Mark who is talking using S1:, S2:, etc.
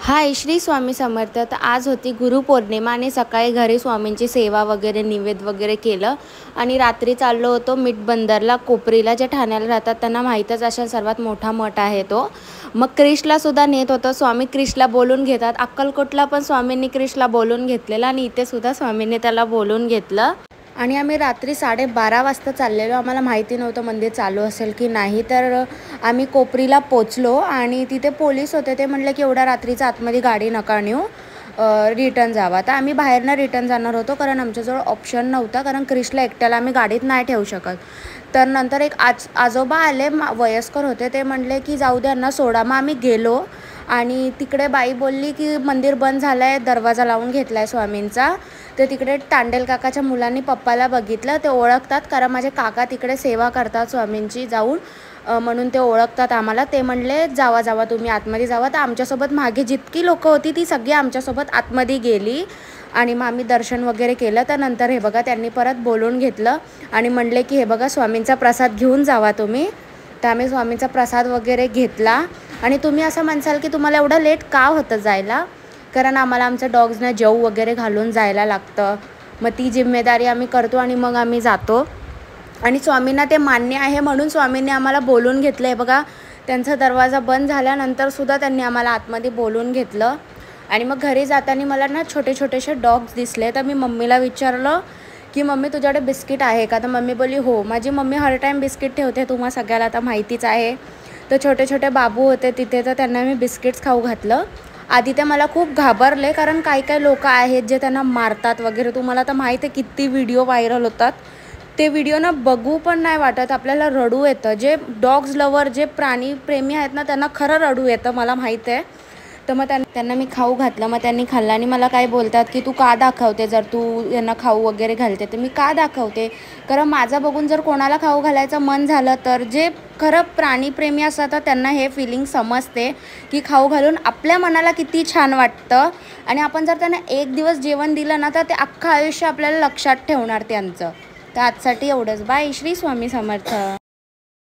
S1: हाय श्री स्वामी समर्थ। तर आज होती गुरुपौर्णिमा आणि सकाळी घरी स्वामींची सेवा वगैरे निवेद वगैरे केलं आणि रात्री चाललो होतो मीठ बंदरला कोपरीला, जे ठाण्याला राहतात त्यांना माहीतच असेल सर्वात मोठा मठ आहे तो। मग क्रिशलासुद्धा नेत होतं स्वामी, क्रिशला बोलून घेतात। अक्कलकोटला पण स्वामींनी क्रिशला बोलून घेतलेलं आणि इथे सुद्धा स्वामींनी त्याला बोलून घेतलं आणि आम्ही रात्री 12:30 वाजता चाललेलो। आम्हाला माहिती नव्हतं मंदिर चालू असेल की नाही, तर आम्ही कोपरीला पोचलो आणि तिथे पोलीस होते। ते म्हणले की एवढ्या रात्रीचा आतमध्ये गाडी नका नेऊ, रिटर्न जावा। तर आम्ही बाहेरनं रिटर्न जाणार होतो कारण आमच्याजवळ ऑप्शन नव्हता, कारण क्रिशला एकट्याला आम्ही गाडीत नाही ठेवू शकत। तर नंतर एक आजोबा आले, वयस्कर होते, ते म्हणले की जाऊ द्यांना सोडा। मग आम्ही गेलो आणि तिकडे बाई बोलली की मंदिर बंद झालं आहे, दरवाजा लावून घेतला आहे स्वामींचा। तर तिकडे तांडेल काकाच्या मुलांनी पप्पाला बघितलं, ते ओळखतात कारण माझे काका तिकडे सेवा करतात स्वामींची जाऊन, म्हणून ते ओळखतात आम्हाला। ते म्हणले जावा जावा तुम्ही आतमध्ये जावा। तर आमच्यासोबत मागे जितकी लोकं होती ती सगळी आमच्यासोबत आतमध्ये गेली आणि मग आम्ही दर्शन वगैरे केलं। तर नंतर हे बघा त्यांनी परत बोलून घेतलं आणि म्हणले की हे बघा स्वामींचा प्रसाद घेऊन जावा तुम्ही। तर आम्ही स्वामींचा प्रसाद वगैरे घेतला आणि तुम्ही असं म्हणसाल की तुम्हाला एवढं लेट का होतं जायला, कारण आम्हाला आमच्या डॉग्सना जेव वगैरे घालून जायला लागतं। मग ती जिम्मेदारी आम्ही करतो आणि मग आम्ही जातो आणि स्वामींना ते मान्य आहे म्हणून स्वामींनी आम्हाला बोलून घेतलं आहे बघा। त्यांचा दरवाजा बंद झाल्यानंतरसुद्धा त्यांनी आम्हाला आतमध्ये बोलून घेतलं आणि मग घरी जाताना मला ना छोटे छोटेसे डॉग्स दिसले। तर मी मम्मीला विचारलं की मम्मी तुझ्याकडे बिस्किट आहे का? तर मम्मी बोलली हो। माझी मम्मी हर टाईम बिस्किट ठेवते, तुम्हा सगळ्याला आता माहितीच आहे। तर छोटे छोटे बाबू होते तिथे, तर त्यांना मी बिस्किट्स खाऊ घातलं। आधी ते मला खूप घाबरले कारण काही लोक आहेत जे त्यांना मारतात वगैरे। तुम्हाला तर माहीत आहे किती व्हिडिओ व्हायरल होतात, ते व्हिडिओ ना बघू पण नाही वाटत, आपल्याला रडू येतं। जे डॉग्स लवर, जे प्राणीप्रेमी आहेत ना, त्यांना खरं रडू येतं, मला माहीत आहे। तर मग त्यांना मी खाऊ घातलं, मग त्यांनी खाल्लं आणि मला काय बोलतात की तू का दाखवते, जर तू यांना खाऊ वगैरे घालते तर मी का दाखवते, कारण माझं बघून जर कोणाला खाऊ घालायचं मन झालं तर जे खरं प्राणीप्रेमी असतात त्यांना हे फिलिंग समजते की खाऊ घालून आपल्या मनाला किती छान वाटतं आणि आपण जर त्यांना एक दिवस जेवण दिलं ना तर ते अख्खं आयुष्य आपल्याला लक्षात ठेवणार त्यांचं। तर आजसाठी एवढंच, बाय। श्री स्वामी समर्थ।